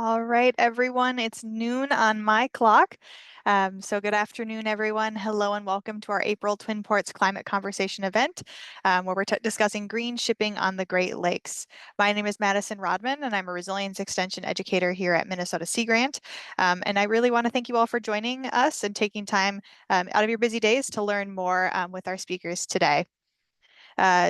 All right, everyone, it's noon on my clock. So good afternoon, everyone. Hello and welcome to our April Twin Ports Climate Conversation event, where we're discussing green shipping on the Great Lakes. My name is Madison Rodman, and I'm a resilience extension educator here at Minnesota Sea Grant. And I really want to thank you all for joining us and taking time out of your busy days to learn more with our speakers today.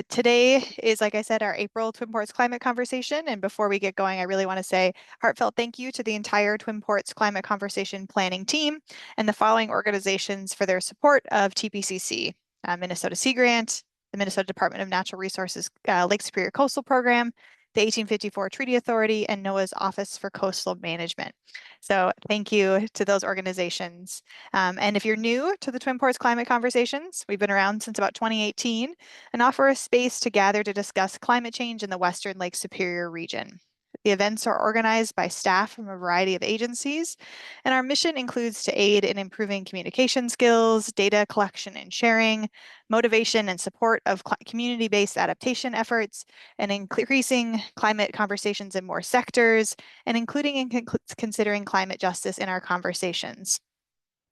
Today is, like I said, our April Twin Ports climate conversation. And before we get going, I really want to say heartfelt thank you to the entire Twin Ports climate conversation planning team and the following organizations for their support of TPCC, Minnesota Sea Grant, the Minnesota Department of Natural Resources Lake Superior Coastal Program, the 1854 Treaty Authority, and NOAA's Office for Coastal Management. So thank you to those organizations. And if you're new to the Twin Ports Climate Conversations, we've been around since about 2018 and offer a space to gather to discuss climate change in the Western Lake Superior region. The events are organized by staff from a variety of agencies, and our mission includes to aid in improving communication skills, data collection and sharing, motivation and support of community-based adaptation efforts, and increasing climate conversations in more sectors, and including and considering climate justice in our conversations.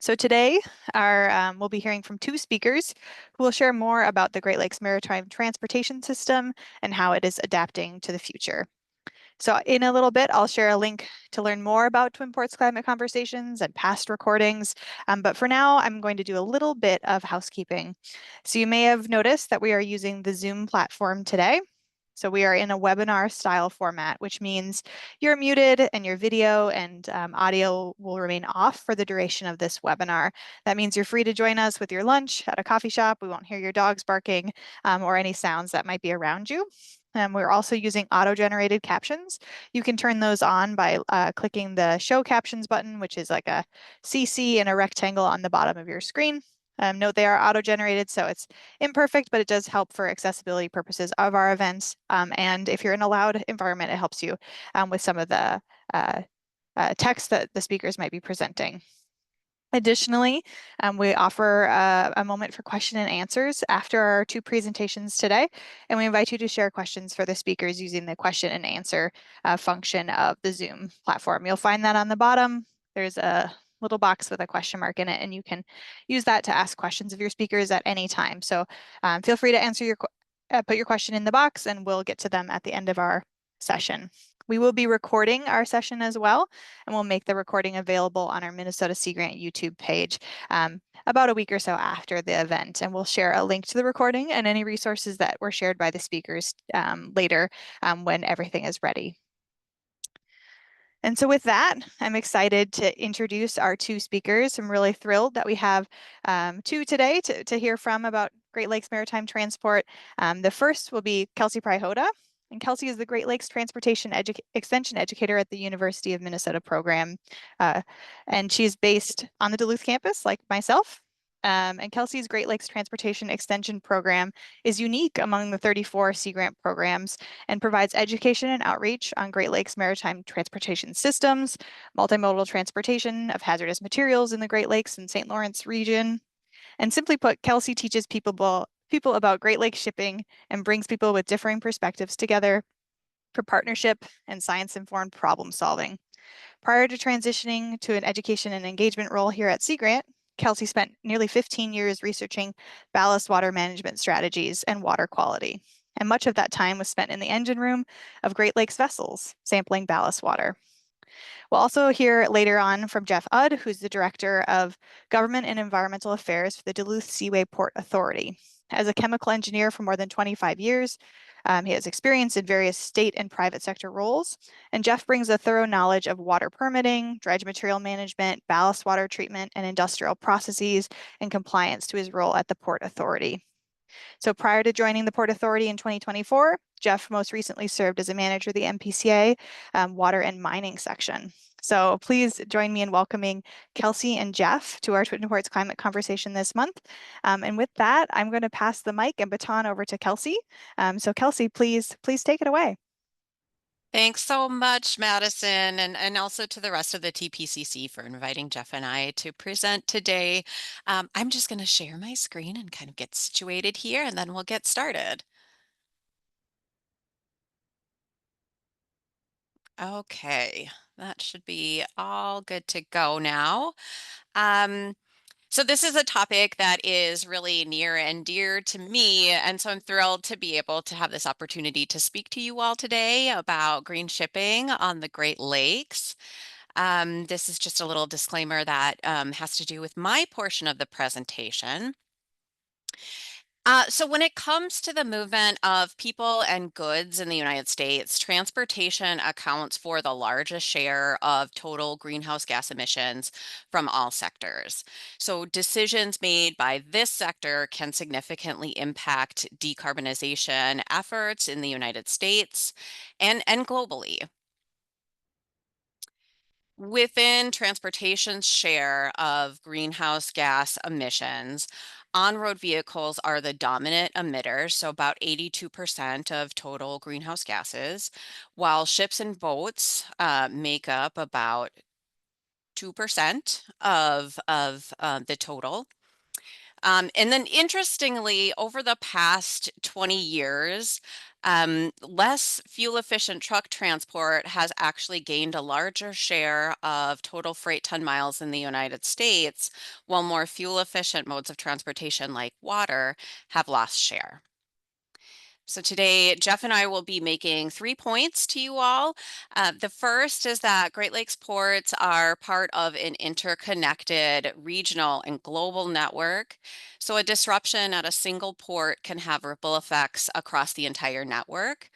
So today, we'll be hearing from two speakers who will share more about the Great Lakes Maritime Transportation System and how it is adapting to the future. So in a little bit, I'll share a link to learn more about Twin Ports Climate Conversations and past recordings. But for now, I'm going to do a little bit of housekeeping. So you may have noticed that we are using the Zoom platform today. So we are in a webinar style format, which means you're muted and your video and audio will remain off for the duration of this webinar. That means you're free to join us with your lunch at a coffee shop. We won't hear your dogs barking or any sounds that might be around you. We're also using auto-generated captions. You can turn those on by clicking the Show Captions button, which is like a CC in a rectangle on the bottom of your screen. Note they are auto-generated, so it's imperfect, but it does help for accessibility purposes of our events. And if you're in a loud environment, it helps you with some of the text that the speakers might be presenting. Additionally, we offer a moment for question and answers after our two presentations today, and we invite you to share questions for the speakers using the question and answer function of the Zoom platform. You'll find that on the bottom. There's a little box with a question mark in it, and you can use that to ask questions of your speakers at any time. So feel free to answer put your question in the box, and we'll get to them at the end of our session. We will be recording our session as well, and we'll make the recording available on our Minnesota Sea Grant YouTube page about a week or so after the event. And we'll share a link to the recording and any resources that were shared by the speakers later when everything is ready. And so with that, I'm excited to introduce our two speakers. I'm really thrilled that we have two today to hear from about Great Lakes Maritime Transport. The first will be Kelsey Prihoda. And Kelsey is the Great Lakes Transportation Extension Educator at the University of Minnesota program. And she's based on the Duluth campus, like myself. And Kelsey's Great Lakes Transportation Extension program is unique among the 34 Sea Grant programs and provides education and outreach on Great Lakes maritime transportation systems, multimodal transportation of hazardous materials in the Great Lakes and St. Lawrence region. And simply put, Kelsey teaches people about Great Lakes shipping and brings people with differing perspectives together for partnership and science-informed problem solving. Prior to transitioning to an education and engagement role here at Sea Grant, Kelsey spent nearly 15 years researching ballast water management strategies and water quality. And much of that time was spent in the engine room of Great Lakes vessels, sampling ballast water. We'll also hear later on from Jeff Udd, who's the Director of Government and Environmental Affairs for the Duluth-Seaway Port Authority. As a chemical engineer for more than 25 years, he has experience in various state and private sector roles, and Jeff brings a thorough knowledge of water permitting, dredge material management, ballast water treatment, and industrial processes and compliance to his role at the Port Authority. So prior to joining the Port Authority in 2024, Jeff most recently served as a manager of the MPCA Water and Mining section. So please join me in welcoming Kelsey and Jeff to our Twin Ports Climate Conversation this month. And with that, I'm going to pass the mic and baton over to Kelsey. So Kelsey, please take it away. Thanks so much, Madison, and also to the rest of the TPCC for inviting Jeff and I to present today. I'm just going to share my screen and kind of get situated here, and then we'll get started. Okay, that should be all good to go now. Um, so this is a topic that is really near and dear to me, and so I'm thrilled to be able to have this opportunity to speak to you all today about green shipping on the Great Lakes. This is just a little disclaimer that has to do with my portion of the presentation. So when it comes to the movement of people and goods in the United States, transportation accounts for the largest share of total greenhouse gas emissions from all sectors. So decisions made by this sector can significantly impact decarbonization efforts in the United States and globally. Within transportation's share of greenhouse gas emissions, on-road vehicles are the dominant emitters, so about 82% of total greenhouse gases, while ships and boats make up about 2% of the total. And then interestingly, over the past 20 years, less fuel efficient truck transport has actually gained a larger share of total freight ton miles in the United States, while more fuel efficient modes of transportation like water have lost share. So today, Jeff and I will be making 3 points to you all. The first is that Great Lakes ports are part of an interconnected regional and global network. So a disruption at a single port can have ripple effects across the entire network.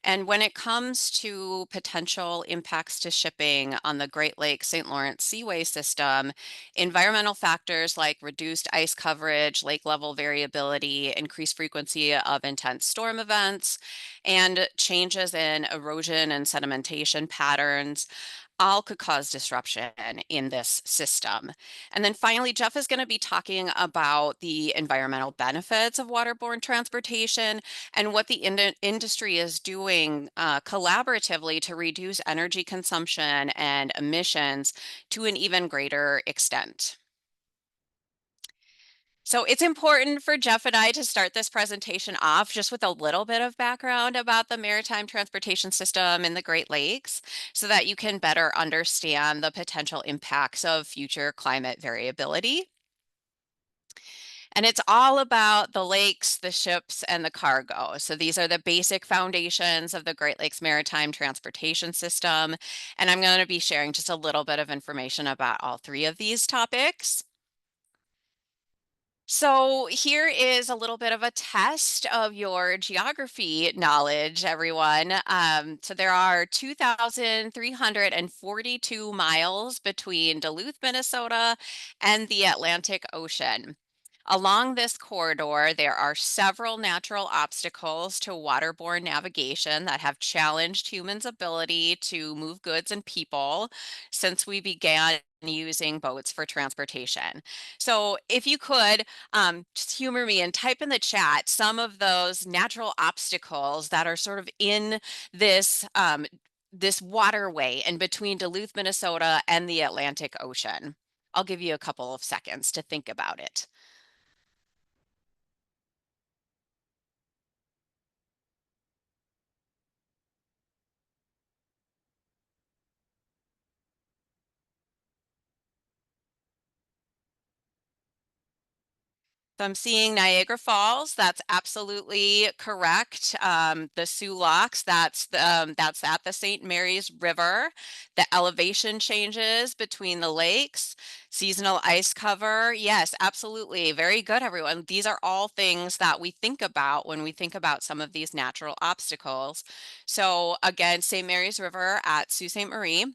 And when it comes to potential impacts to shipping on the Great Lakes St. Lawrence Seaway system, environmental factors like reduced ice coverage, lake level variability, increased frequency of intense storm events, and changes in erosion and sedimentation patterns all could cause disruption in this system. And then finally, Jeff is going to be talking about the environmental benefits of waterborne transportation and what the industry is doing collaboratively to reduce energy consumption and emissions to an even greater extent. So it's important for Jeff and I to start this presentation off just with a little bit of background about the maritime transportation system in the Great Lakes so that you can better understand the potential impacts of future climate variability. And it's all about the lakes, the ships, and the cargo. So these are the basic foundations of the Great Lakes Maritime Transportation System. And I'm going to be sharing just a little bit of information about all three of these topics. So here is a little bit of a test of your geography knowledge, everyone. So there are 2,342 miles between Duluth, Minnesota, and the Atlantic Ocean. Along this corridor, there are several natural obstacles to waterborne navigation that have challenged humans' ability to move goods and people since we began using boats for transportation. So if you could, just humor me and type in the chat some of those natural obstacles that are sort of in this this waterway in between Duluth, Minnesota and the Atlantic Ocean. I'll give you a couple of seconds to think about it. So I'm seeing Niagara Falls. That's absolutely correct. The Sioux Locks, that's at the St. Mary's River. The elevation changes between the lakes, seasonal ice cover. Yes, absolutely. Very good, everyone. These are all things that we think about when we think about some of these natural obstacles. So again, St. Mary's River at Sault Ste. Marie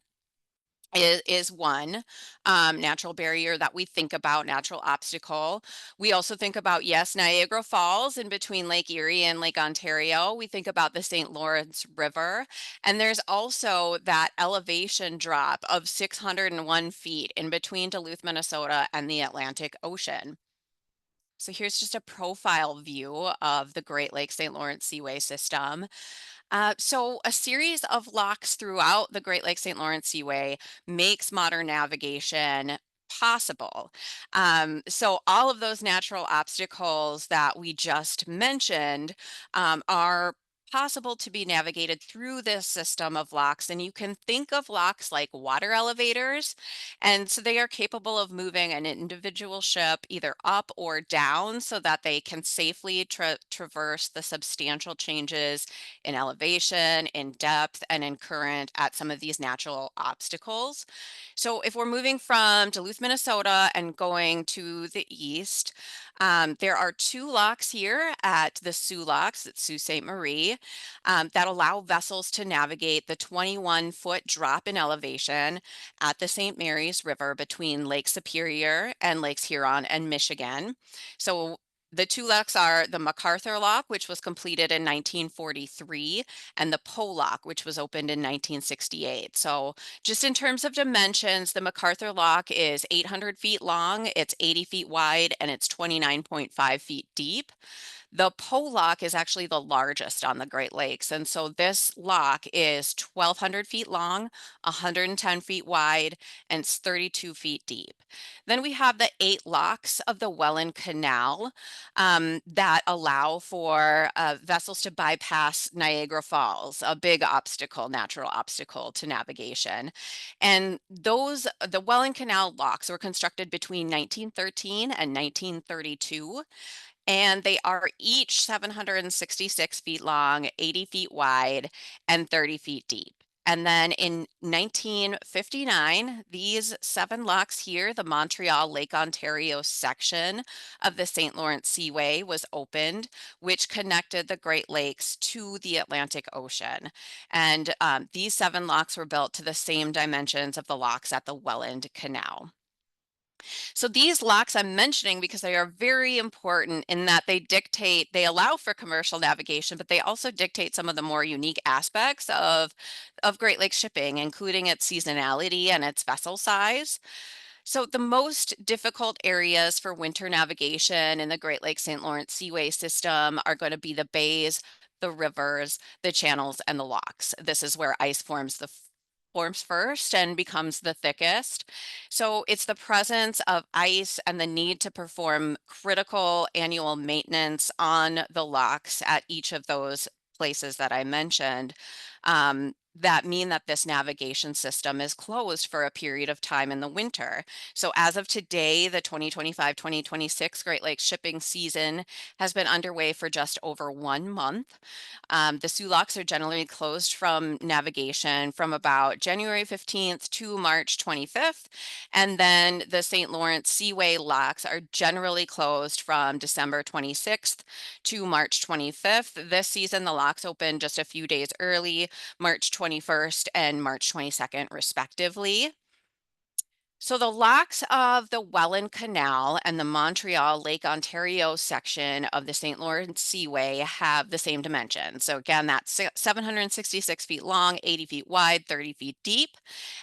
is one natural barrier that we think about, natural obstacle. We also think about, yes, Niagara Falls in between Lake Erie and Lake Ontario. We think about the St. Lawrence River. And there's also that elevation drop of 601 feet in between Duluth, Minnesota and the Atlantic Ocean. So here's just a profile view of the Great Lakes St. Lawrence Seaway system. So a series of locks throughout the Great Lakes St. Lawrence Seaway makes modern navigation possible. So all of those natural obstacles that we just mentioned are possible to be navigated through this system of locks. And you can think of locks like water elevators. And so they are capable of moving an individual ship either up or down so that they can safely traverse the substantial changes in elevation, in depth, and in current at some of these natural obstacles. So if we're moving from Duluth, Minnesota and going to the east, there are two locks here at the Soo Locks at Sault Ste. Marie that allow vessels to navigate the 21-foot drop in elevation at the St. Mary's River between Lake Superior and Lakes Huron and Michigan. So the two locks are the MacArthur Lock, which was completed in 1943, and the Poe Lock, which was opened in 1968. So just in terms of dimensions, the MacArthur Lock is 800 feet long, it's 80 feet wide, and it's 29.5 feet deep. The Poe Lock is actually the largest on the Great Lakes. And so this lock is 1,200 feet long, 110 feet wide, and it's 32 feet deep. Then we have the 8 locks of the Welland Canal that allow for vessels to bypass Niagara Falls, a big obstacle, natural obstacle to navigation. And the Welland Canal locks were constructed between 1913 and 1932, and they are each 766 feet long, 80 feet wide, and 30 feet deep. And then in 1959, these 7 locks here, the Montreal Lake Ontario section of the St. Lawrence Seaway was opened, which connected the Great Lakes to the Atlantic Ocean. And these 7 locks were built to the same dimensions of the locks at the Welland Canal. So these locks I'm mentioning because they are very important in that they allow for commercial navigation, but they also dictate some of the more unique aspects of Great Lakes shipping, including its seasonality and its vessel size. So the most difficult areas for winter navigation in the Great Lakes St. Lawrence Seaway system are going to be the bays, the rivers, the channels, and the locks. This is where ice forms first and becomes the thickest. So it's the presence of ice and the need to perform critical annual maintenance on the locks at each of those places that I mentioned that mean that this navigation system is closed for a period of time in the winter. So as of today, the 2025-2026 Great Lakes shipping season has been underway for just over 1 month. The Soo Locks are generally closed from navigation from about January 15th to March 25th. And then the St. Lawrence Seaway locks are generally closed from December 26th to March 25th. This season, the locks opened just a few days early, March 21st and March 22nd, respectively. So the locks of the Welland Canal and the Montreal Lake Ontario section of the St. Lawrence Seaway have the same dimensions. So again, that's 766 feet long, 80 feet wide, 30 feet deep.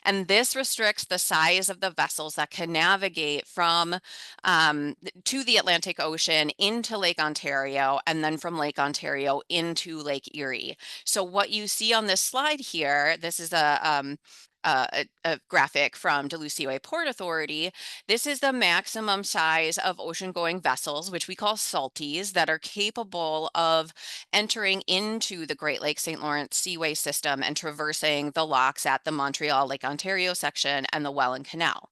And this restricts the size of the vessels that can navigate from to the Atlantic Ocean into Lake Ontario, and then from Lake Ontario into Lake Erie. So what you see on this slide here, this is a graphic from Duluth Seaway Port Authority. This is the maximum size of ocean-going vessels, which we call salties, that are capable of entering into the Great Lakes St. Lawrence Seaway system and traversing the locks at the Montreal Lake Ontario section and the Welland Canal.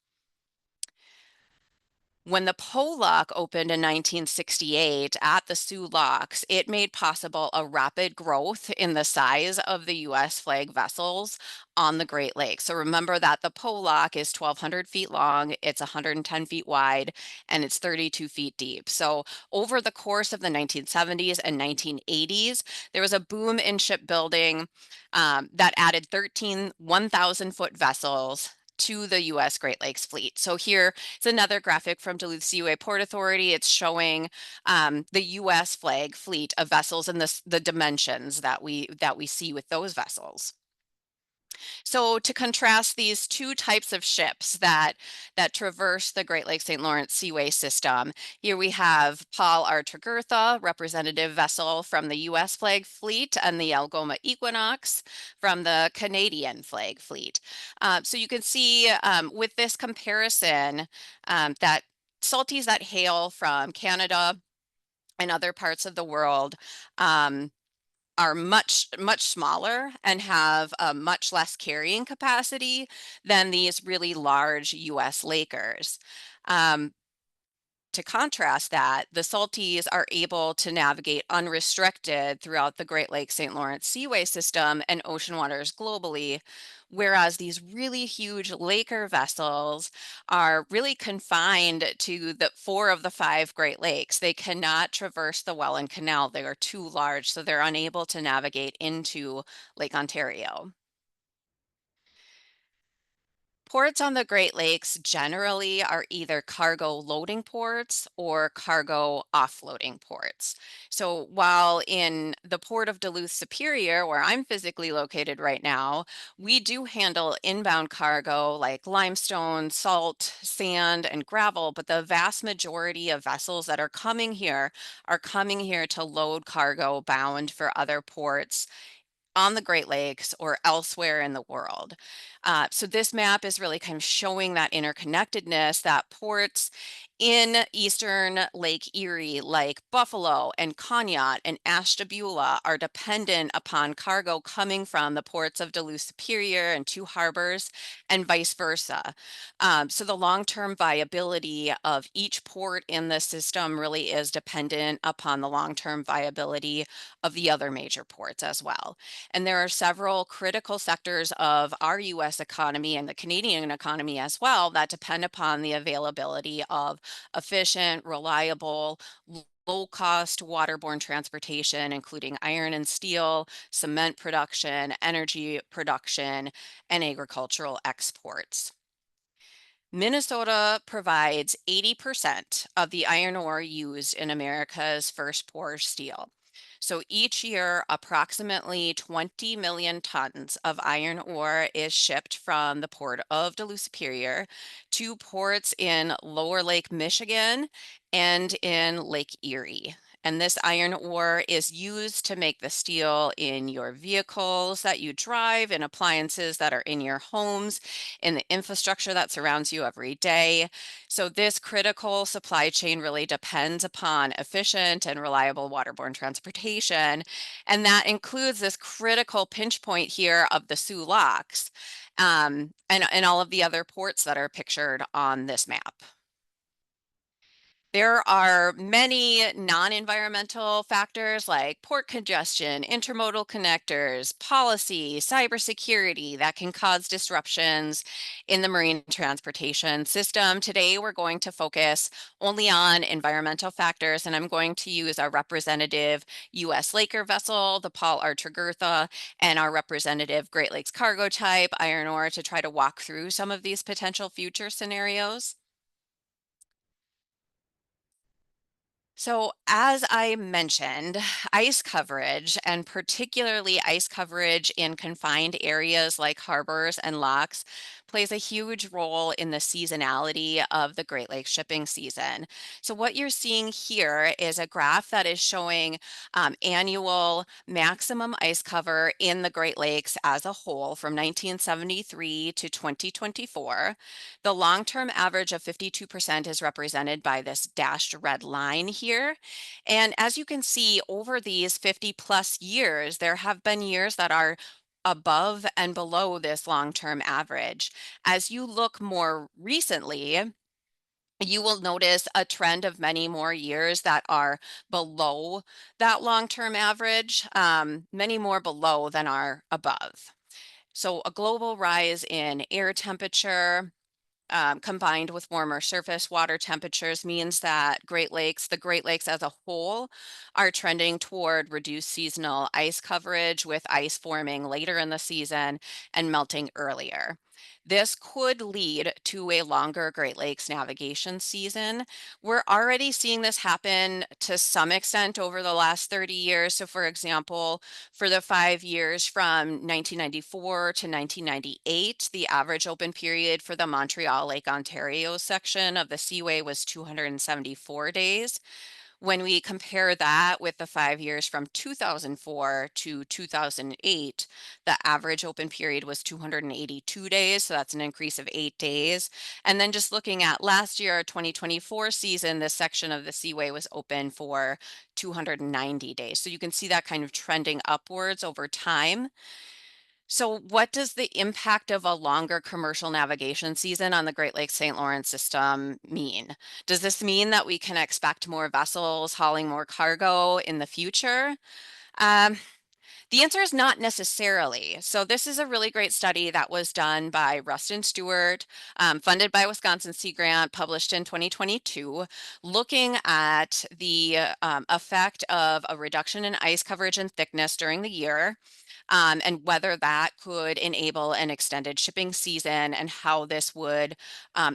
When the Poe Lock opened in 1968 at the Soo Locks, it made possible a rapid growth in the size of the U.S. flag vessels on the Great Lakes. So remember that the Poe Lock is 1,200 feet long, it's 110 feet wide, and it's 32 feet deep. So over the course of the 1970s and 1980s, there was a boom in shipbuilding that added 13 1,000-foot vessels to the U.S. Great Lakes fleet. So here it's another graphic from Duluth Seaway Port Authority. It's showing the U.S. flag fleet of vessels and the dimensions that we see with those vessels. So to contrast these two types of ships that traverse the Great Lakes St. Lawrence Seaway system, here we have Paul R. Tregurtha, representative vessel from the U.S. flag fleet, and the Algoma Equinox from the Canadian flag fleet. So you can see with this comparison that salties that hail from Canada and other parts of the world are much, much smaller and have a much less carrying capacity than these really large US lakers. Um, to contrast that, the salties are able to navigate unrestricted throughout the Great Lakes St. Lawrence Seaway system and ocean waters globally, whereas these really huge laker vessels are really confined to the 4 of the 5 Great Lakes. They cannot traverse the Welland Canal. They are too large, so they're unable to navigate into Lake Ontario. Ports on the Great Lakes generally are either cargo loading ports or cargo offloading ports. So while in the port of Duluth-Superior, where I'm physically located right now, we do handle inbound cargo like limestone, salt, sand, and gravel, but the vast majority of vessels that are coming here to load cargo bound for other ports on the Great Lakes or elsewhere in the world. So this map is really kind of showing that interconnectedness, that ports in eastern Lake Erie, like Buffalo and Conneaut and Ashtabula, are dependent upon cargo coming from the ports of Duluth-Superior and two harbors, and vice versa. So the long-term viability of each port in the system really is dependent upon the long-term viability of the other major ports as well. And there are several critical sectors of our US economy and the Canadian economy as well that depend upon the availability of efficient, reliable, low-cost waterborne transportation, including iron and steel, cement production, energy production, and agricultural exports. Minnesota provides 80% of the iron ore used in America's first pour steel. So each year, approximately 20 million tons of iron ore is shipped from the port of Duluth-Superior to ports in Lower Lake, Michigan, and in Lake Erie. And this iron ore is used to make the steel in your vehicles that you drive, and appliances that are in your homes, in the infrastructure that surrounds you every day. So this critical supply chain really depends upon efficient and reliable waterborne transportation. And that includes this critical pinch point here of the Soo Locks, and all of the other ports that are pictured on this map. There are many non-environmental factors like port congestion, intermodal connectors, policy, cybersecurity that can cause disruptions in the marine transportation system. Today, we're going to focus only on environmental factors, and I'm going to use our representative U.S. Laker vessel, the Paul R. Tregurtha, and our representative Great Lakes cargo type, iron ore, to try to walk through some of these potential future scenarios. So, as I mentioned, ice coverage, and particularly ice coverage in confined areas like harbors and locks, plays a huge role in the seasonality of the Great Lakes shipping season. So, what you're seeing here is a graph that is showing annual maximum ice cover in the Great Lakes as a whole from 1973 to 2024. The long-term average of 52% is represented by this dashed red line here. And as you can see, over these 50 plus years, there have been years that are above and below this long-term average. As you look more recently, you will notice a trend of many more years that are below that long-term average, many more below than are above. So a global rise in air temperature, combined with warmer surface water temperatures, means that the Great Lakes as a whole, are trending toward reduced seasonal ice coverage, with ice forming later in the season and melting earlier. This could lead to a longer Great Lakes navigation season. We're already seeing this happen to some extent over the last 30 years. So, for example, for the 5 years from 1994 to 1998, the average open period for the Montreal Lake Ontario section of the Seaway was 274 days, When we compare that with the 5 years from 2004 to 2008, the average open period was 282 days. So that's an increase of 8 days. And then just looking at last year, our 2024 season, this section of the Seaway was open for 290 days. So you can see that kind of trending upwards over time. So, what does the impact of a longer commercial navigation season on the Great Lakes St. Lawrence system mean? Does this mean that we can expect more vessels hauling more cargo in the future? Um, the answer is not necessarily. So, this is a really great study that was done by Rustin Stewart, funded by Wisconsin Sea Grant, published in 2022, looking at the effect of a reduction in ice coverage and thickness during the year, and whether that could enable an extended shipping season and how this would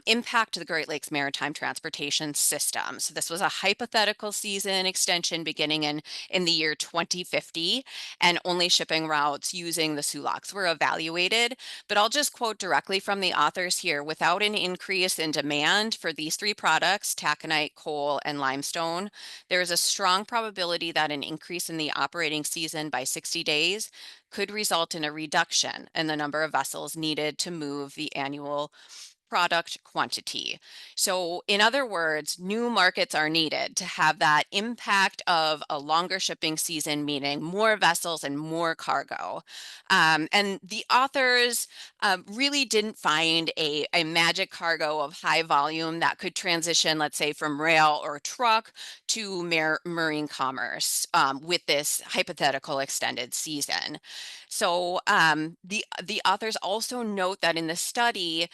impact the Great Lakes maritime transportation system. So this was a hypothetical season extension beginning in the year 2050, and only shipping routes using the SULOCs were evaluated. But I'll just quote directly from the authors here: without an increase in demand for these three products, taconite, coal, and limestone, there is a strong probability that an increase in the operating season by 60 days could result in a reduction in the number of vessels needed to move the annual product quantity. So, in other words, new markets are needed to have that impact of a longer shipping season, meaning more vessels and more cargo. And the authors really didn't find a magic cargo of high volume that could transition, let's say, from rail or truck to marine commerce with this hypothetical extended season. So the authors also note that in the study,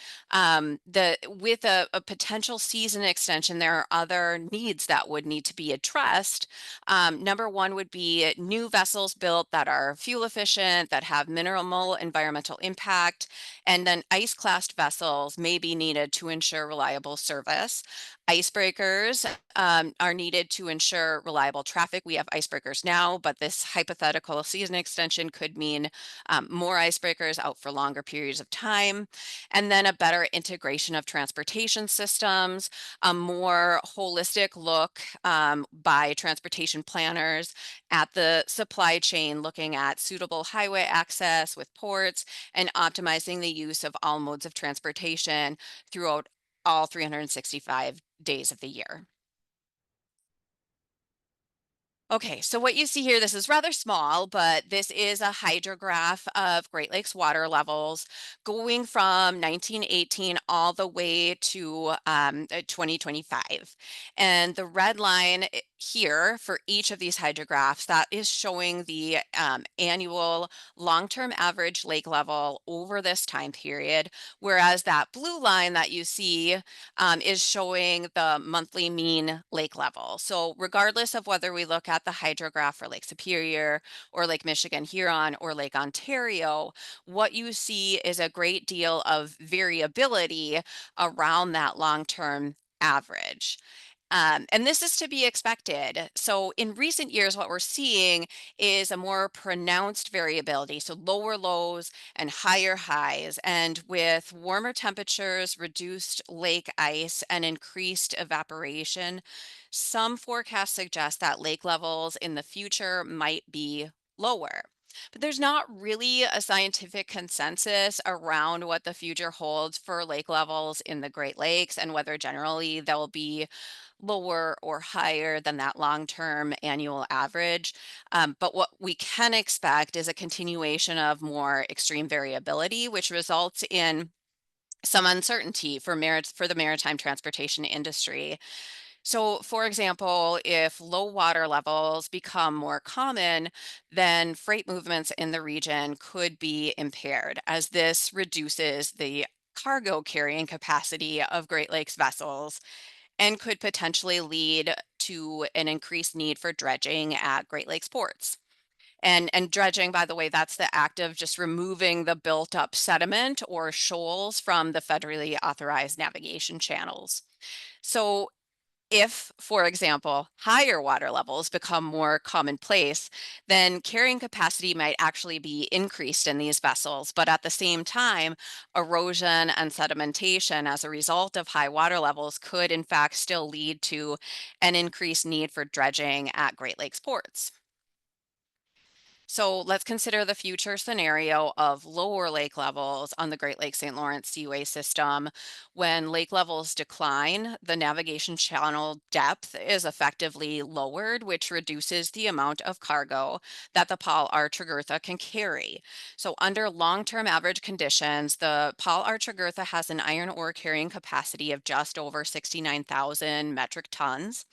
with a potential season extension, there are other needs that would need to be addressed. Number one would be new vessels built that are fuel efficient, that have minimal environmental impact, and then ice-classed vessels may be needed to ensure reliable service. Icebreakers are needed to ensure reliable traffic. We have icebreakers now, but this hypothetical season extension could mean more icebreakers out for longer periods of time, and then a better integration of transportation systems, a more holistic look by transportation planners at the supply chain, looking at suitable highway access with ports and optimizing the use of all modes of transportation throughout all 365 days of the year. Okay, so what you see here, this is rather small, but this is a hydrograph of Great Lakes water levels going from 1918 all the way to 2025. And the red line here for each of these hydrographs, that is showing the annual long-term average lake level over this time period, whereas that blue line that you see is showing the monthly mean lake level. So regardless of whether we look at the hydrograph for Lake Superior or Lake Michigan Huron or Lake Ontario, what you see is a great deal of variability around that long-term average. And this is to be expected. So in recent years, what we're seeing is a more pronounced variability. So lower lows and higher highs. And with warmer temperatures, reduced lake ice, and increased evaporation, some forecasts suggest that lake levels in the future might be lower. But there's not really a scientific consensus around what the future holds for lake levels in the Great Lakes and whether generally they'll be lower or higher than that long-term annual average. But what we can expect is a continuation of more extreme variability, which results in some uncertainty for the maritime transportation industry. So, for example, if low water levels become more common, then freight movements in the region could be impaired, as this reduces the cargo carrying capacity of Great Lakes vessels and could potentially lead to an increased need for dredging at Great Lakes ports. And dredging, by the way, that's the act of just removing the built up sediment or shoals from the federally authorized navigation channels. So If, for example, higher water levels become more commonplace, then carrying capacity might actually be increased in these vessels. But at the same time, erosion and sedimentation as a result of high water levels could, in fact, still lead to an increased need for dredging at Great Lakes ports. So let's consider the future scenario of lower lake levels on the Great Lakes St. Lawrence Seaway system. When lake levels decline, the navigation channel depth is effectively lowered, which reduces the amount of cargo that the Paul R. Tregurtha can carry. So under long-term average conditions, the Paul R. Tregurtha has an iron ore carrying capacity of just over 69,000 metric tons.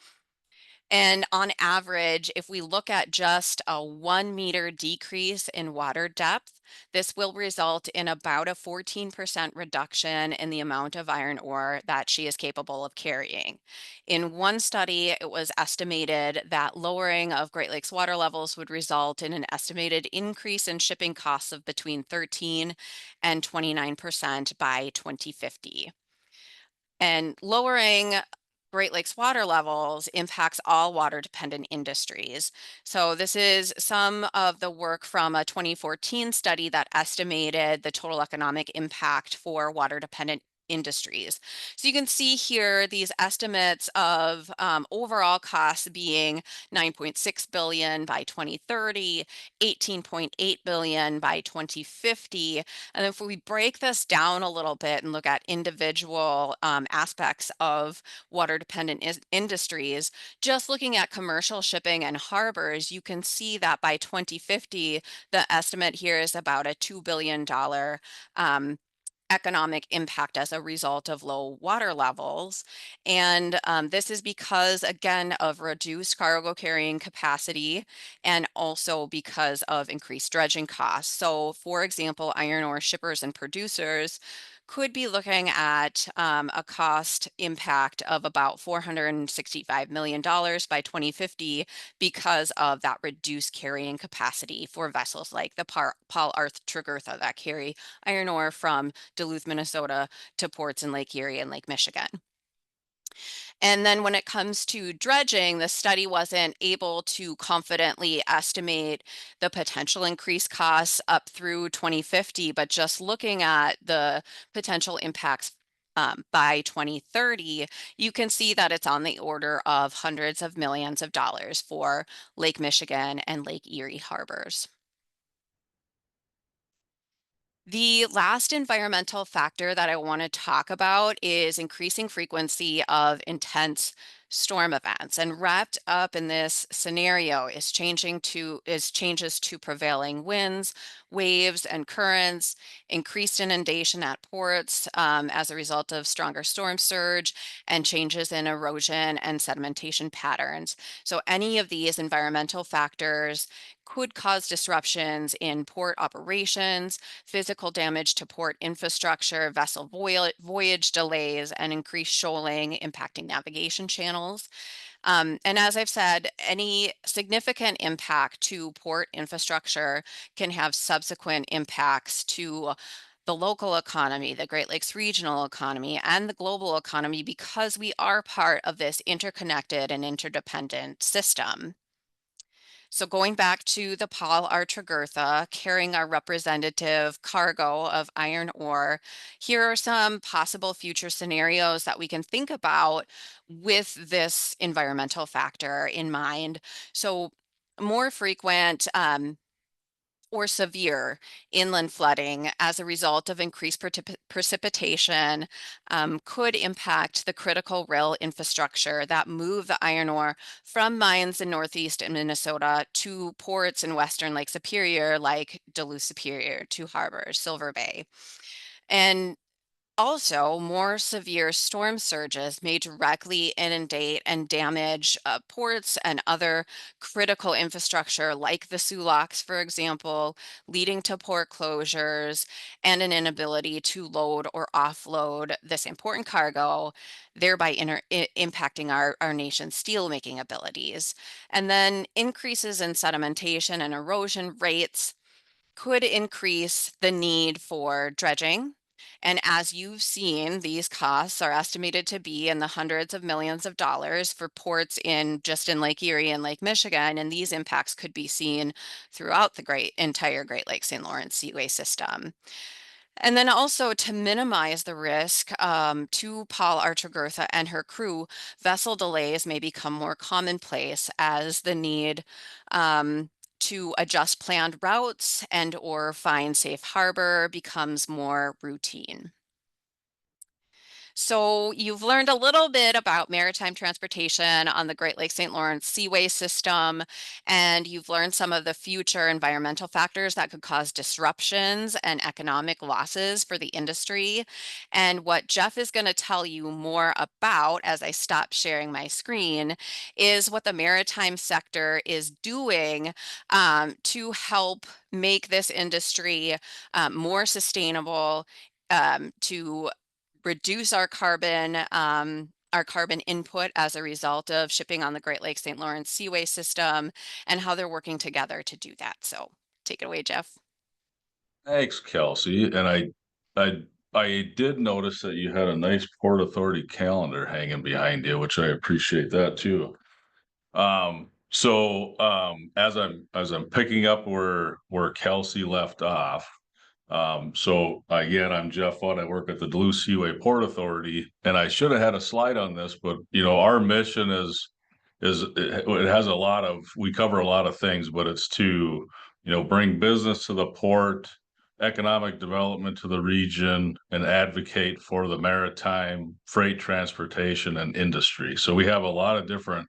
And on average, if we look at just a 1 meter decrease in water depth, this will result in about a 14% reduction in the amount of iron ore that she is capable of carrying. In one study, it was estimated that lowering of Great Lakes water levels would result in an estimated increase in shipping costs of between 13 and 29% by 2050. And lowering Great Lakes water levels impacts all water dependent industries. So this is some of the work from a 2014 study that estimated the total economic impact for water dependent industries. So you can see here these estimates of overall costs being 9.6 billion by 2030, 18.8 billion by 2050. And if we break this down a little bit and look at individual aspects of water dependent industries, just looking at commercial shipping and harbors, you can see that by 2050, the estimate here is about a $2 billion economic impact as a result of low water levels. And this is because, again, of reduced cargo carrying capacity and also because of increased dredging costs. So, for example, iron ore shippers and producers could be looking at a cost impact of about $465 million by 2050 because of that reduced carrying capacity for vessels like the Paul R. Tregurtha that carry iron ore from Duluth, Minnesota to ports in Lake Erie and Lake Michigan. And then when it comes to dredging, the study wasn't able to confidently estimate the potential increased costs up through 2050, but just looking at the potential impacts by 2030, you can see that it's on the order of hundreds of millions of dollars for Lake Michigan and Lake Erie harbors. The last environmental factor that I want to talk about is increasing frequency of intense storm events. And wrapped up in this scenario is changes to prevailing winds, waves, and currents, increased inundation at ports as a result of stronger storm surge, and changes in erosion and sedimentation patterns. So any of these environmental factors could cause disruptions in port operations, physical damage to port infrastructure, vessel voyage delays, and increased shoaling impacting navigation channels. And as I've said, any significant impact to port infrastructure can have subsequent impacts to the local economy, the Great Lakes regional economy, and the global economy because we are part of this interconnected and interdependent system. So going back to the Paul R. Tregurtha carrying our representative cargo of iron ore, here are some possible future scenarios that we can think about with this environmental factor in mind. So more frequent or severe inland flooding as a result of increased precipitation could impact the critical rail infrastructure that move the iron ore from mines in northeast Minnesota to ports in western Lake Superior, like Duluth-Superior, to harbors, Silver Bay. And also, more severe storm surges may directly inundate and damage ports and other critical infrastructure, like the Sulaks, for example, leading to port closures and an inability to load or offload this important cargo, thereby impacting our nation's steelmaking abilities. And then increases in sedimentation and erosion rates could increase the need for dredging And as you've seen, these costs are estimated to be in the hundreds of millions of dollars for ports in just in Lake Erie and Lake Michigan. And these impacts could be seen throughout the entire Great Lakes St. Lawrence Seaway system. And then also to minimize the risk to Paul Archegurtha and her crew, vessel delays may become more commonplace as the need to adjust planned routes and or find safe harbor becomes more routine. So you've learned a little bit about maritime transportation on the Great Lakes St. Lawrence Seaway system, and you've learned some of the future environmental factors that could cause disruptions and economic losses for the industry. And what Jeff is going to tell you more about as I stop sharing my screen is what the maritime sector is doing to help make this industry more sustainable, to reduce our carbon input as a result of shipping on the Great Lakes St. Lawrence Seaway system, and how they're working together to do that. So take it away, Jeff. Thanks, Kelsey. And I did notice that you had a nice Port Authority calendar hanging behind you, which I appreciate that too. As I'm picking up where Kelsey left off, so again, I'm Jeff Fudd. I work at the Duluth Seaway Port Authority, and I should have had a slide on this, but our mission is it has a lot of we cover a lot of things, but it's to bring business to the port, economic development to the region, and advocate for the maritime freight transportation and industry. So we have a lot of different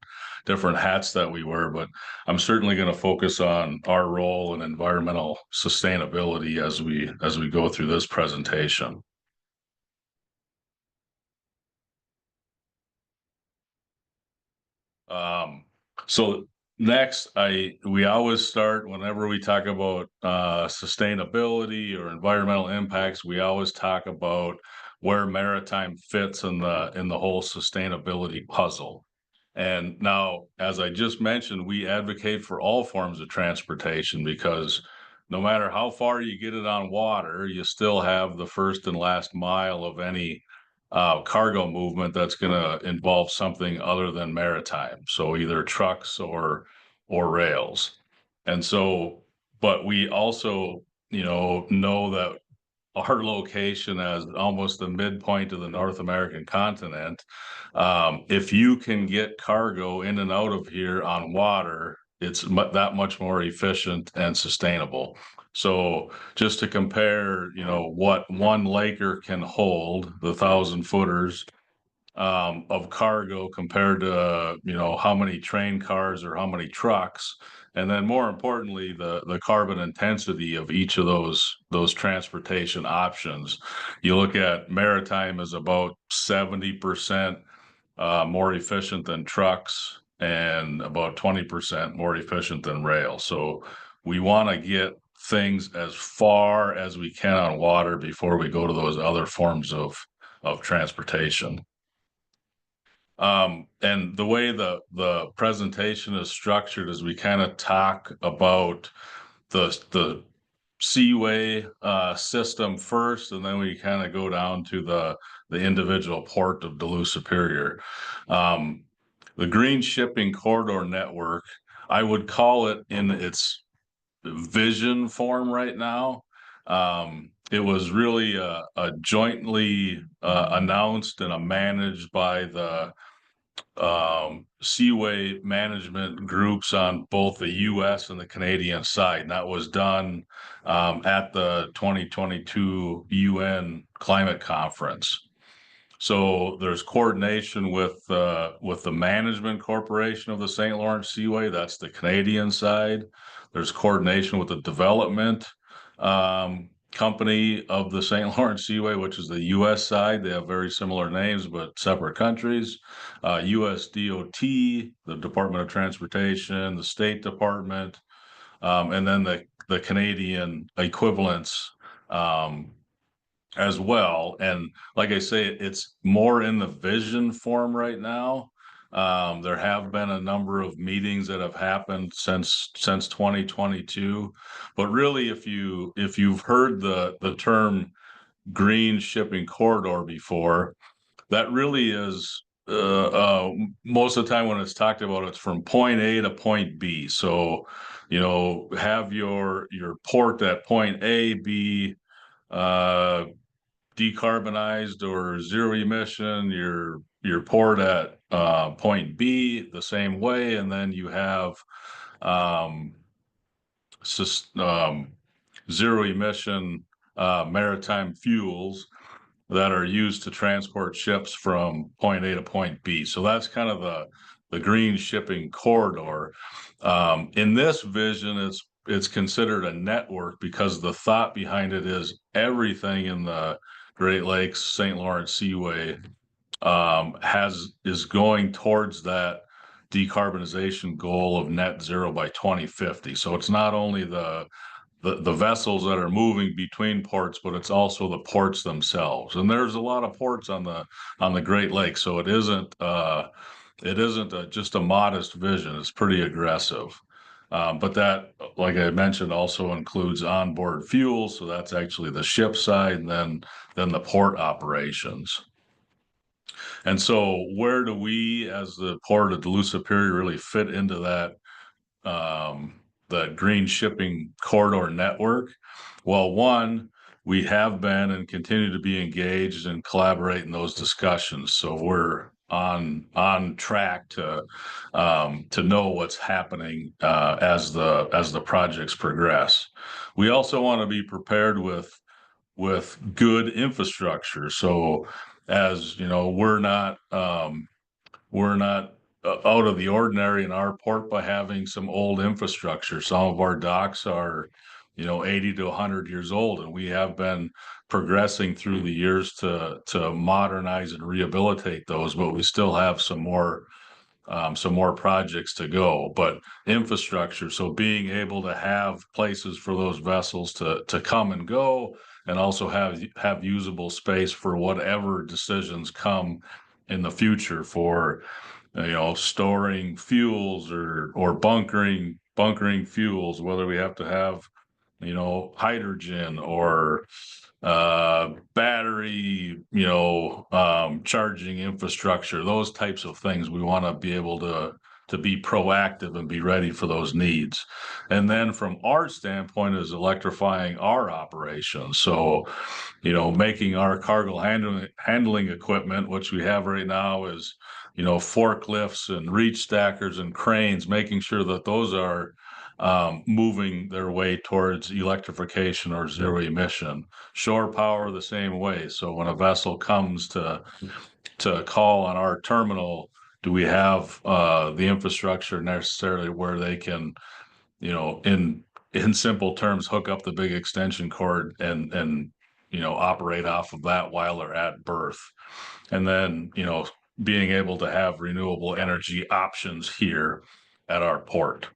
hats that we wear, but I'm certainly going to focus on our role in environmental sustainability as we go through this presentation. So next, we always start whenever we talk about sustainability or environmental impacts, we always talk about where maritime fits in the whole sustainability puzzle. And now, as I just mentioned, we advocate for all forms of transportation because no matter how far you get it on water, you still have the first and last mile of any cargo movement that's going to involve something other than maritime. So either trucks or rails. And so, but we also, know that our location as almost the midpoint of the North American continent, if you can get cargo in and out of here on water, it's that much more efficient and sustainable. So just to compare, what one Laker can hold, the 1,000 footers of cargo compared to how many train cars or how many trucks, and then more importantly the carbon intensity of each of those transportation options. You look at maritime as about 70% more efficient than trucks and about 20% more efficient than rail. So we want to get things as far as we can on water before we go to those other forms of transportation. And the way the presentation is structured is we kind of talk about the Seaway system first, and then we kind of go down to the individual port of Duluth-Superior. The Green Shipping Corridor Network, I would call it in its vision form right now. It was really a jointly announced and managed by the Seaway management groups on both the US and the Canadian side. And that was done at the 2022 UN climate conference. So there's coordination with the management corporation of the St. Lawrence Seaway. That's the Canadian side. There's coordination with the development company of the St. Lawrence Seaway, which is the U.S. side. They have very similar names, but separate countries. U.S. DOT, the Department of Transportation, the State Department, and then the Canadian equivalents as well. And like I say, it's more in the vision form right now. There have been a number of meetings that have happened since 2022, but really, if you've heard the term green shipping corridor before. That really is most of the time when it's talked about, it's from point A to point B. So, have your port at point A be decarbonized or zero emission, your port at point B the same way, and then you have um, zero emission maritime fuels that are used to transport ships from point A to point B. So that's kind of the green shipping corridor. In this vision, it's considered a network because the thought behind it is everything in the Great Lakes, St. Lawrence Seaway is going towards that decarbonization goal of net zero by 2050. So it's not only the vessels that are moving between ports, but it's also the ports themselves. And there's a lot of ports on the Great Lakes, so it isn't just a modest vision. It's pretty aggressive. But that, like I mentioned, also includes onboard fuel. So that's actually the ship side, and then the port operations. And so where do we, as the Port of Duluth-Superior, really fit into the green shipping corridor network? Well, one, we have been and continue to be engaged and collaborate in those discussions. So we're on track to know what's happening as the projects progress. We also want to be prepared with good infrastructure. So as you know, we're not out of the ordinary in our port by having some old infrastructure. Some of our docks are 80 to 100 years old, and we have been progressing through the years to modernize and rehabilitate those, but we still have some more projects to go. But infrastructure, so being able to have places for those vessels to come and go, and also have usable space for whatever decisions come in the future for storing fuels or bunkering fuels, whether we have to have hydrogen or battery, charging infrastructure, those types of things. We want to be able to be proactive and be ready for those needs. And then from our standpoint is electrifying our operations. So, making our cargo handling equipment, which we have right now, is forklifts and reach stackers and cranes, making sure that those are moving their way towards electrification or zero emission. Shore power the same way. So when a vessel comes to call on our terminal, do we have the infrastructure necessarily where they can, in simple terms, hook up the big extension cord and operate off of that while they're at berth? And then being able to have renewable energy options here at our port.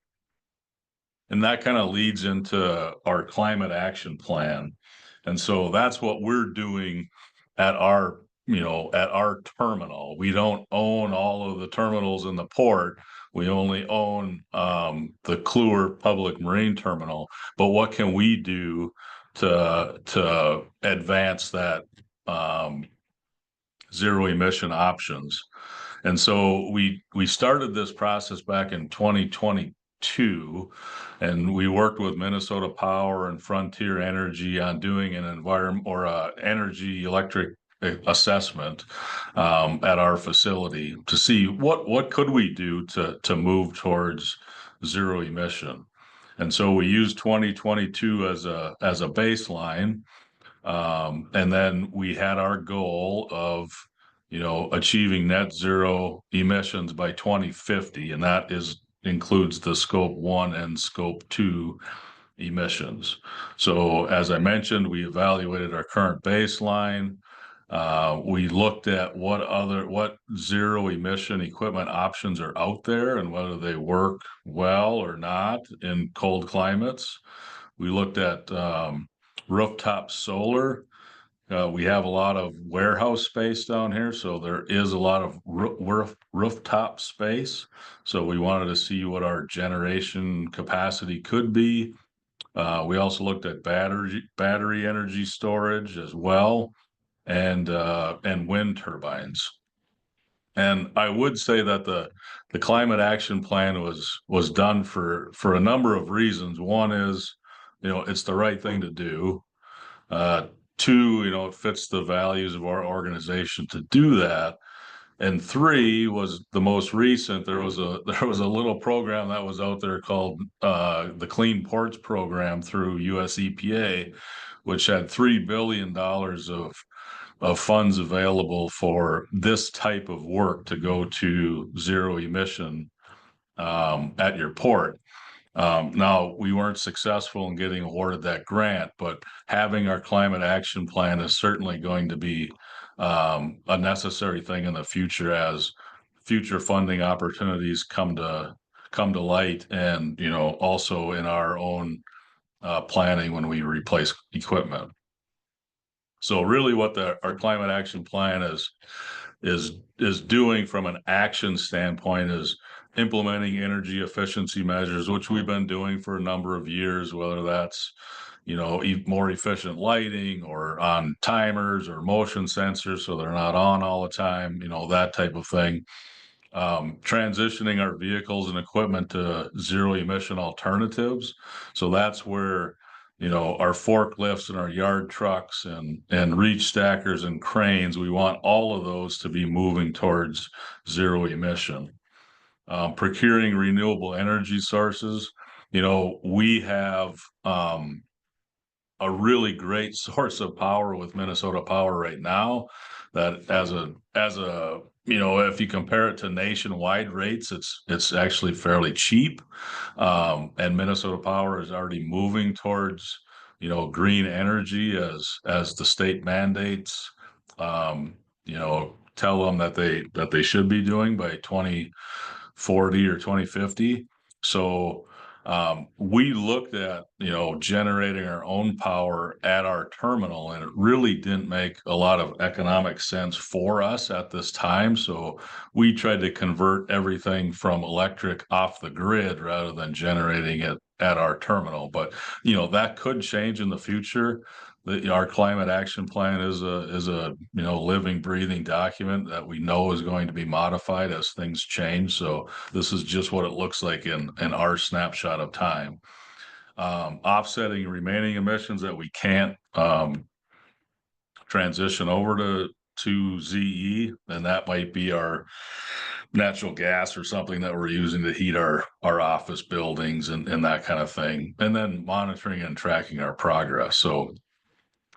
And that kind of leads into our climate action plan. And so that's what we're doing at our terminal. We don't own all of the terminals in the port. We only own the Kluwer Public Marine Terminal. But what can we do to advance that zero emission options? And so we started this process back in 2022, and we worked with Minnesota Power and Frontier Energy on doing an environment or energy electric assessment at our facility to see what could we do to move towards zero emission. And so we used 2022 as a baseline, and then we had our goal of achieving net zero emissions by 2050, and that includes the scope 1 and scope 2 emissions. So as I mentioned, we evaluated our current baseline. We looked at what zero emission equipment options are out there and whether they work well or not in cold climates. We looked at rooftop solar. We have a lot of warehouse space down here, so there is a lot of rooftop space. So we wanted to see what our generation capacity could be. We also looked at battery energy storage as well, and wind turbines. And I would say that the climate action plan was done for a number of reasons. One is, it's the right thing to do. Two, it fits the values of our organization to do that. And three was the most recent. There was a little program that was out there called the Clean Ports Program through US EPA, which had $3 billion of funds available for this type of work to go to zero emission at your port. Now, we weren't successful in getting awarded that grant, but having our climate action plan is certainly going to be a necessary thing in the future as future funding opportunities come to light, and also in our own planning when we replace equipment. So really what our climate action plan is doing from an action standpoint is implementing energy efficiency measures, which we've been doing for a number of years, whether that's, more efficient lighting or on timers or motion sensors so they're not on all the time, that type of thing. Transitioning our vehicles and equipment to zero emission alternatives. So that's where, our forklifts and our yard trucks and reach stackers and cranes, we want all of those to be moving towards zero emission. Procuring renewable energy sources. We have a really great source of power with Minnesota Power right now that as a if you compare it to nationwide rates, it's actually fairly cheap. And Minnesota Power is already moving towards green energy as the state mandates tell them that they should be doing by 2040 or 2050. So we looked at, generating our own power at our terminal, and it really didn't make a lot of economic sense for us at this time. So we tried to convert everything from electric off the grid rather than generating it at our terminal. But, that could change in the future. Our climate action plan is a living, breathing document that we know is going to be modified as things change. So this is just what it looks like in our snapshot of time. Offsetting remaining emissions that we can't transition over to ZE, and that might be our natural gas or something that we're using to heat our office buildings and that kind of thing. And then monitoring and tracking our progress. So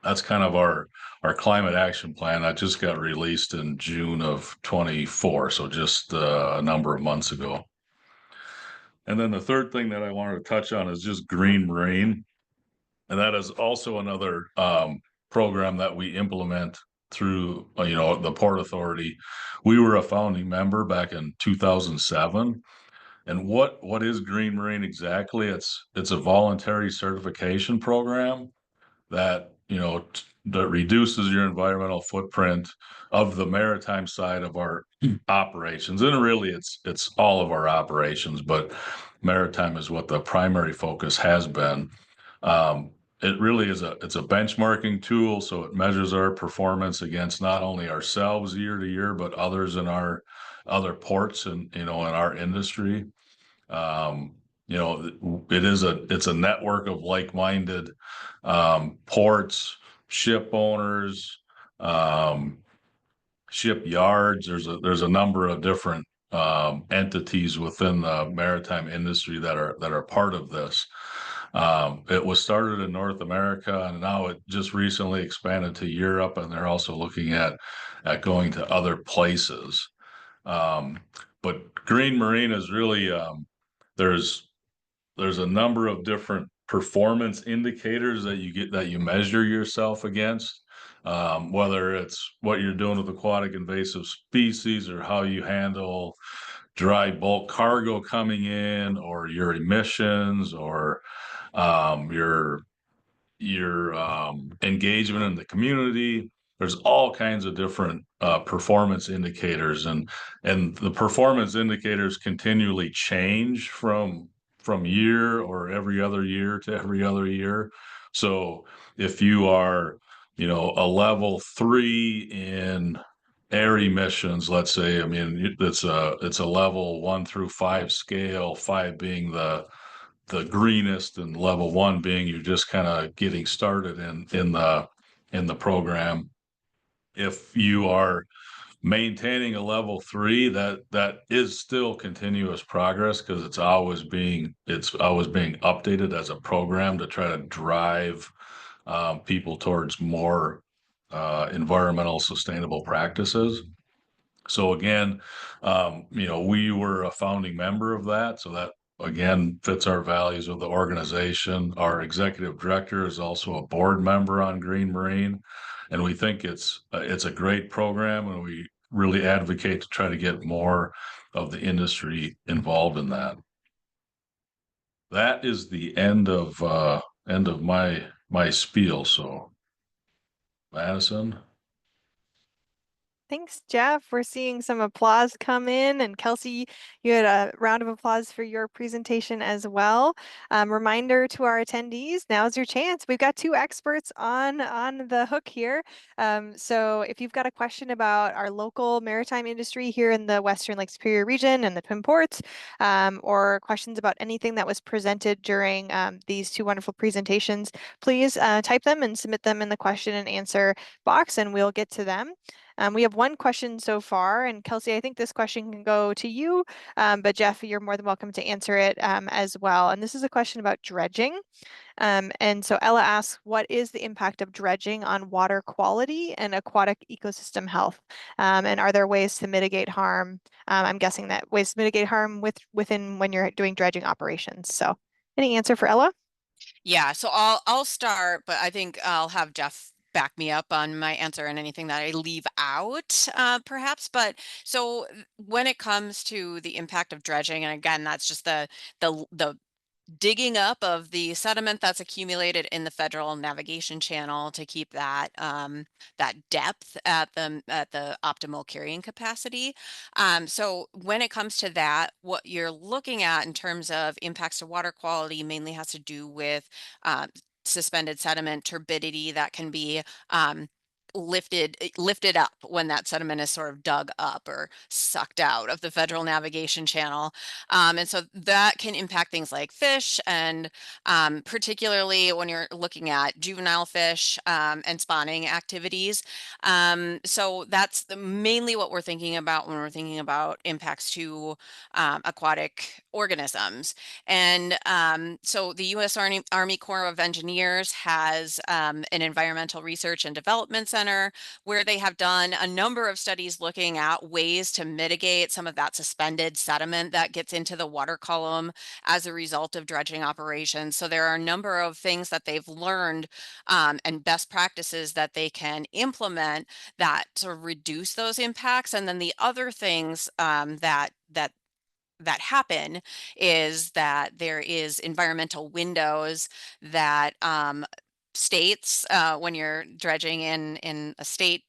that's kind of our climate action plan that just got released in June of 24. So just a number of months ago. And then the third thing that I wanted to touch on is just green marine. And that is also another program that we implement through, the Port Authority. We were a founding member back in 2007. And what is green marine exactly? It's a voluntary certification program that that reduces your environmental footprint of the maritime side of our operations. And really it's all of our operations, but maritime is what the primary focus has been. It really is it's a benchmarking tool, so it measures our performance against not only ourselves year to year, but others in our other ports and in our industry. It's a network of like-minded ports, ship owners, shipyards. There's a number of different entities within the maritime industry that are part of this. It was started in North America, and now it just recently expanded to Europe, and they're also looking at going to other places. But green marine is really there's a number of different performance indicators that you measure yourself against, whether it's what you're doing with aquatic invasive species or how you handle dry bulk cargo coming in, or your emissions, or your engagement in the community. There's all kinds of different performance indicators, and the performance indicators continually change from from year or every other year to every other year. So if you are, a level 3 in air emissions, let's say, I mean, it's a level 1 through 5 scale, 5 being the greenest and level 1 being you're just kind of getting started in the program. If you are maintaining a level 3, that is still continuous progress, because it's always being updated as a program to try to drive people towards more environmental sustainable practices. So again, we were a founding member of that. So that again fits our values of the organization. Our executive director is also a board member on Green Marine, and we think it's a great program, and we really advocate to try to get more of the industry involved in that. That is the end of my spiel. So, Madison. Thanks, Jeff. We're seeing some applause come in, and Kelsey, you had a round of applause for your presentation as well. Reminder to our attendees, now's your chance. We've got 2 experts on the hook here. So if you've got a question about our local maritime industry here in the Western Lake Superior region and the Twin Ports, or questions about anything that was presented during these 2 wonderful presentations, please type them and submit them in the question and answer box, and we'll get to them. We have 1 question so far, and Kelsey, I think this question can go to you, but Jeff, you're more than welcome to answer it as well. And this is a question about dredging. And so Ella asks, what is the impact of dredging on water quality and aquatic ecosystem health? And are there ways to mitigate harm? I'm guessing that ways to mitigate harm within when you're doing dredging operations. So any answer for Ella? Yeah, so I'll start, but I think I'll have Jeff back me up on my answer and anything that I leave out, perhaps. But so when it comes to the impact of dredging, and again, that's just the digging up of the sediment that's accumulated in the federal navigation channel to keep that that depth at the optimal carrying capacity. So when it comes to that, what you're looking at in terms of impacts to water quality mainly has to do with suspended sediment turbidity that can be lifted up when that sediment is sort of dug up or sucked out of the federal navigation channel. And so that can impact things like fish, and particularly when you're looking at juvenile fish and spawning activities. So that's mainly what we're thinking about when we're thinking about impacts to aquatic organisms. And so the U.S. Army Corps of Engineers has an environmental research and development center where they have done a number of studies looking at ways to mitigate some of that suspended sediment that gets into the water column as a result of dredging operations. So there are a number of things that they've learned and best practices that they can implement that sort of reduce those impacts. And then the other things that happen is that there is environmental windows that states, when you're dredging in a state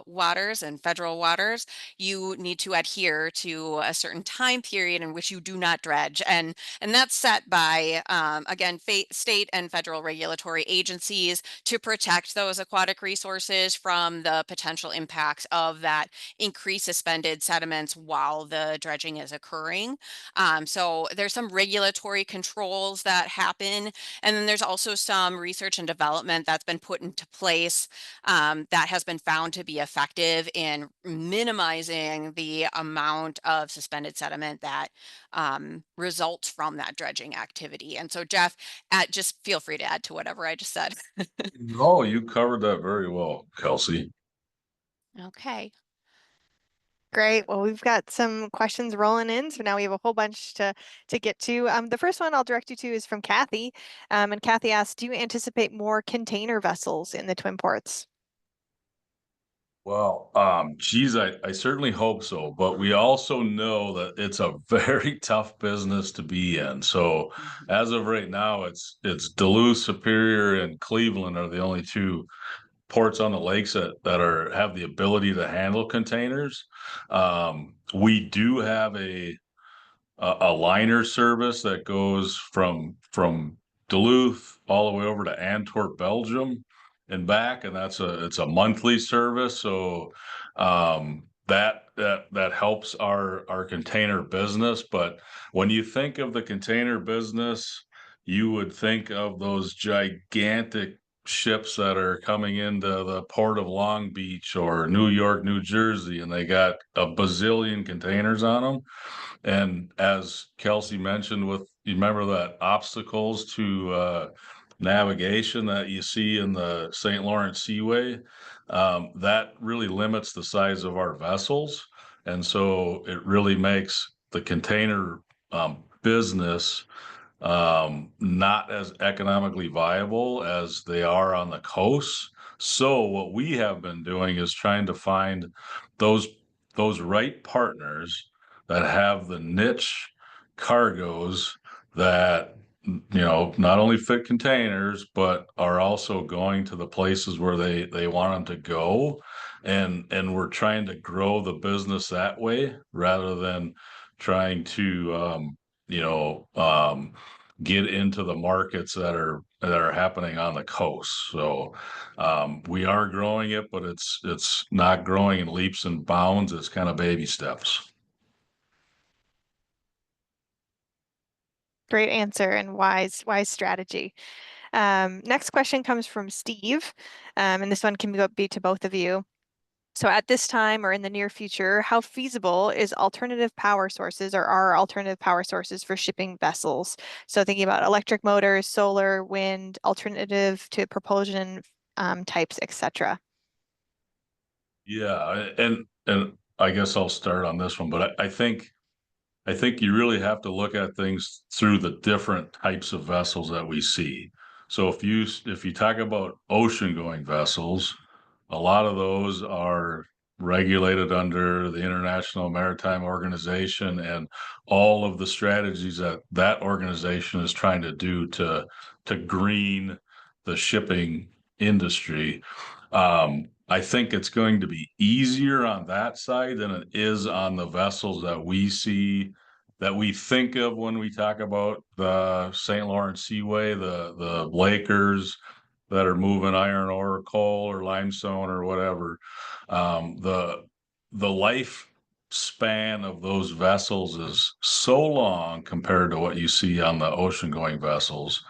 waters and federal waters, you need to adhere to a certain time period in which you do not dredge, and that's set by again state and federal regulatory agencies to protect those aquatic resources from the potential impacts of that increased suspended sediments while the dredging is occurring. So there's some regulatory controls that happen, and then there's also some research and development that's been put into place that has been found to be effective in minimizing the amount of suspended sediment that results from that dredging activity. And so, Jeff, just feel free to add to whatever I just said. No, you covered that very well, Kelsey. Okay. Great. Well, we've got some questions rolling in, so now we have a whole bunch to get to. The first one I'll direct you to is from Kathy, and Kathy asks, "Do you anticipate more container vessels in the Twin Ports?" Well, geez, I certainly hope so, but we also know that it's a very tough business to be in. So as of right now, it's Duluth-Superior and Cleveland are the only 2 ports on the lakes that have the ability to handle containers. We do have a liner service that goes from Duluth all the way over to Antwerp, Belgium, and back, and it's a monthly service. So that helps our container business. But when you think of the container business, you would think of those gigantic ships that are coming into the port of Long Beach or New York, New Jersey, and they got a bazillion containers on them. And as Kelsey mentioned, you remember that obstacles to navigation that you see in the St. Lawrence Seaway, that really limits the size of our vessels. And so it really makes the container business not as economically viable as they are on the coast. So what we have been doing is trying to find those those right partners that have the niche cargoes that not only fit containers but are also going to the places where they want them to go, and we're trying to grow the business that way rather than trying to you know um, get into the markets that are happening on the coast. So we are growing it, but it's not growing in leaps and bounds. It's kind of baby steps. Great answer and wise strategy. Next question comes from Steve, and this one can be to both of you. So at this time or in the near future, how feasible is alternative power sources or are alternative power sources for shipping vessels? So thinking about electric motors, solar, wind, alternative to propulsion types, etc. Yeah, and I guess I'll start on this one, but I think you really have to look at things through the different types of vessels that we see. So if you talk about ocean going vessels, a lot of those are regulated under the International Maritime Organization and all of the strategies that that organization is trying to do to green the shipping industry. I think it's going to be easier on that side than it is on the vessels that we see, that we think of when we talk about the St. Lawrence Seaway, the Lakers that are moving iron ore, coal, or limestone, or whatever. The life span of those vessels is so long compared to what you see on the ocean going vessels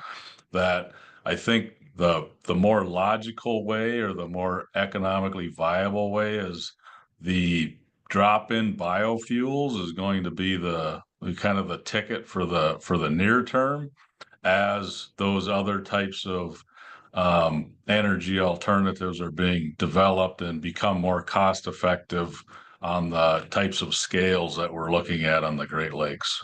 that I think the more logical way or the more economically viable way is the drop-in biofuels is going to be the kind of the ticket for the near term, as those other types of energy alternatives are being developed and become more cost effective on the types of scales that we're looking at on the Great Lakes.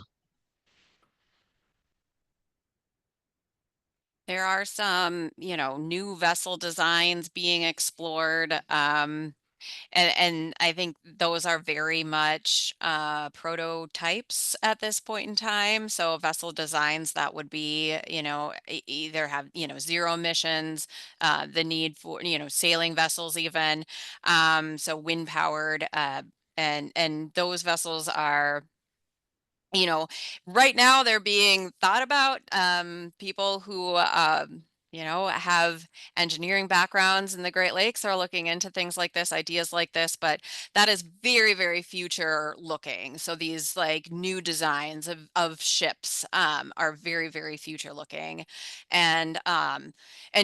There are some, new vessel designs being explored. And I think those are very much prototypes at this point in time. So vessel designs that would be, either have, zero emissions, the need for, sailing vessels even. So wind powered, and those vessels are, you know, right now they're being thought about. People who, have engineering backgrounds in the Great Lakes are looking into things like this, ideas like this, but that is very, very future looking. So these like new designs of ships are very, very future looking. And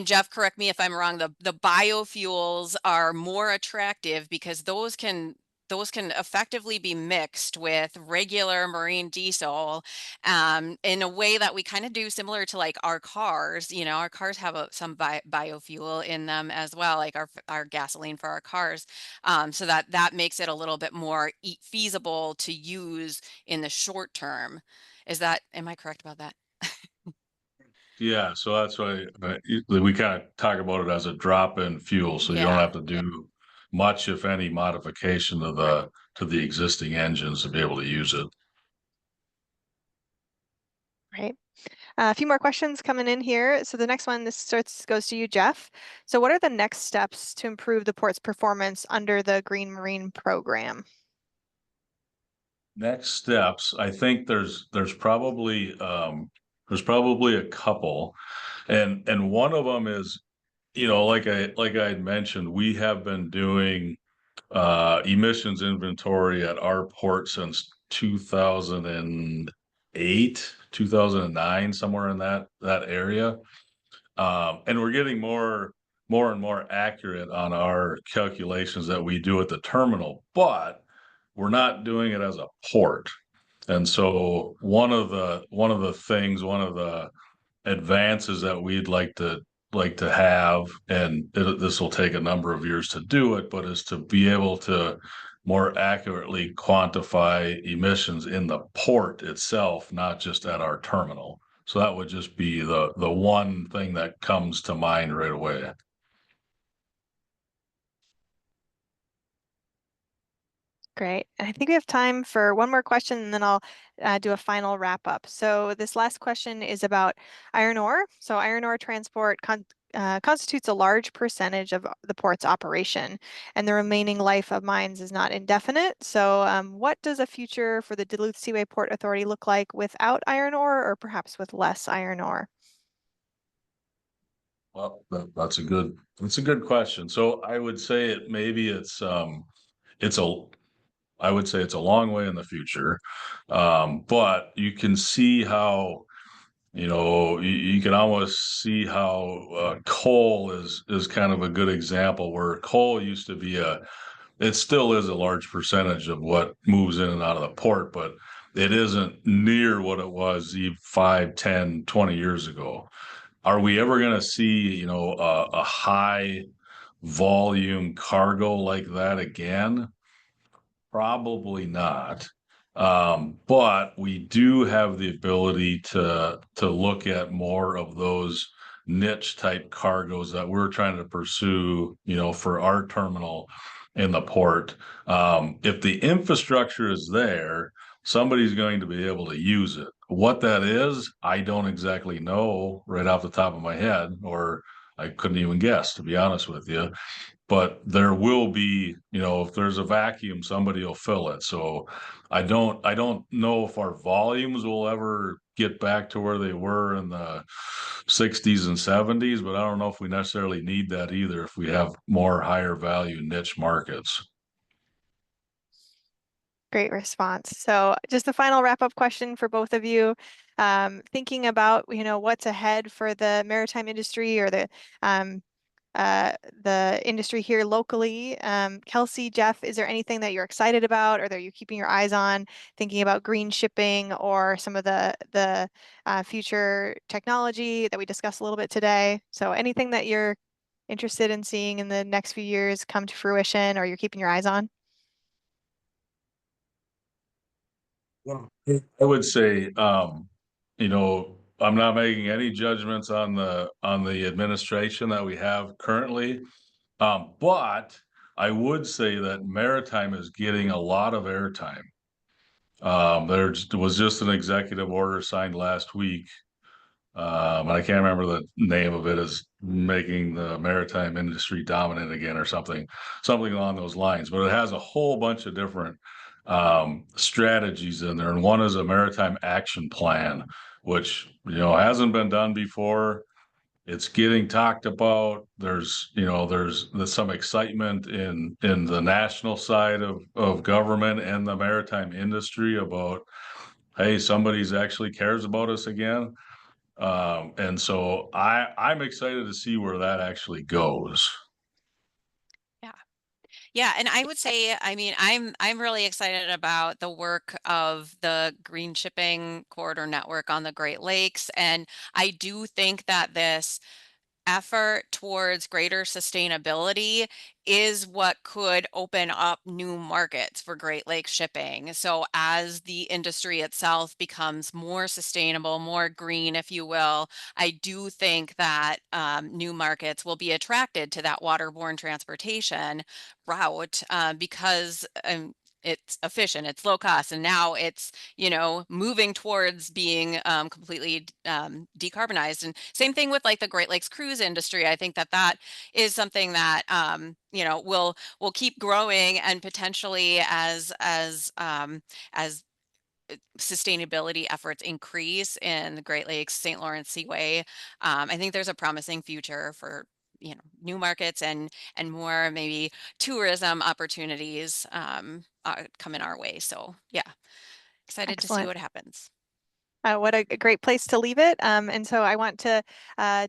Jeff, correct me if I'm wrong, the biofuels are more attractive because those can effectively be mixed with regular marine diesel, in a way that we kind of do similar to like our cars. Our cars have some biofuel in them as well, like our gasoline for our cars. So that makes it a little bit more feasible to use in the short term. Am I correct about that? Yeah, so that's why we kind of talk about it as a drop-in fuel, so you don't Yeah, have to do much, if any, modification to right. the existing engines to be able to use it. Right. A few more questions coming in here. So the next one, goes to you, Jeff. So what are the next steps to improve the port's performance under the Green Marine program? next steps, I think there's probably a couple, and one of them is, like I had mentioned, we have been doing emissions inventory at our port since 2008, 2009, somewhere in that area. And we're getting more and more accurate on our calculations that we do at the terminal, but we're not doing it as a port. And so one of the advances that we'd like to have, and this will take a number of years to do it, but is to be able to more accurately quantify emissions in the port itself, not just at our terminal. So that would just be the one thing that comes to mind right away. Great. And I think we have time for one more question, and then I'll do a final wrap up. So this last question is about iron ore. So iron ore transport constitutes a large percentage of the port's operation, and the remaining life of mines is not indefinite. So what does a future for the Duluth Seaway Port Authority look like without iron ore, or perhaps with less iron ore? Well, that's a good question. So I would say it's a I would say it's a long way in the future. But you can see how, you can almost see how coal is kind of a good example, where coal used to be it still is a large percentage of what moves in and out of the port, but it isn't near what it was 5, 10, 20 years ago. Are we ever going to see, a high volume cargo like that again? Probably not. But we do have the ability to look at more of those niche type cargoes that we're trying to pursue, for our terminal in the port. If the infrastructure is there, somebody's going to be able to use it. What that is, I don't exactly know right off the top of my head, or I couldn't even guess, to be honest with you. But there will be, if there's a vacuum, somebody will fill it. So I don't know if our volumes will ever get back to where they were in the 60s and 70s, but I don't know if we necessarily need that either if we have more higher value niche markets. Great response. So just a final wrap-up question for both of you. Thinking about, what's ahead for the maritime industry, or um, the industry here locally. Kelsey, Jeff, is there anything that you're excited about, or that you're keeping your eyes on, thinking about green shipping or some of the future technology that we discussed a little bit today? So anything that you're interested in seeing in the next few years come to fruition, or you're keeping your eyes on? Well, I would say, I'm not making any judgments on the administration that we have currently. But I would say that maritime is getting a lot of airtime. Was just an executive order signed last week, and I can't remember the name of it, as making the maritime industry dominant again, or something along those lines. But it has a whole bunch of different strategies in there, and one is a maritime action plan, which hasn't been done before. It's getting talked about. There's some excitement in the national side of government and the maritime industry about, hey, somebody's actually cares about us again. And so I'm excited to see where that actually goes. Yeah. Yeah, and I would say, I mean, I'm really excited about the work of the Green Shipping Corridor Network on the Great Lakes, and I do think that this effort towards greater sustainability is what could open up new markets for Great Lakes shipping. So as the industry itself becomes more sustainable, more green, if you will, I do think that new markets will be attracted to that waterborne transportation route because it's efficient, it's low cost, and now it's, you know, moving towards being completely decarbonized. And same thing with like the Great Lakes cruise industry. I think that that is something that you know, will keep growing, and potentially as sustainability efforts increase in the Great Lakes, St. Lawrence Seaway, I think there's a promising future for, you know, new markets and more maybe tourism opportunities coming our way. So yeah, excited to see Excellent. what happens. What a great place to leave it. And so I want to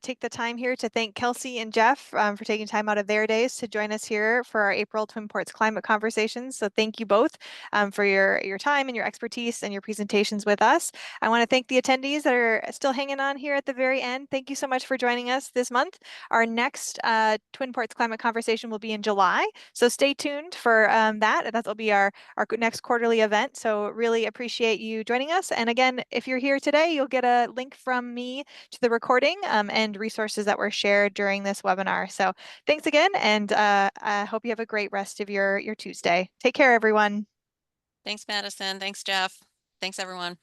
take the time here to thank Kelsey and Jeff for taking time out of their days to join us here for our April Twin Ports Climate Conversations. So thank you both for your time and your expertise and your presentations with us. I want to thank the attendees that are still hanging on here at the very end. Thank you so much for joining us this month. Our next Twin Ports Climate Conversation will be in July. So stay tuned for that. That'll be our next quarterly event. So really appreciate you joining us. And again, if you're here today, you'll get a link from me to the recording and resources that were shared during this webinar. So thanks again, and I hope you have a great rest of your Tuesday. Take care, everyone. Thanks, Madison. Thanks, Jeff. Thanks, everyone.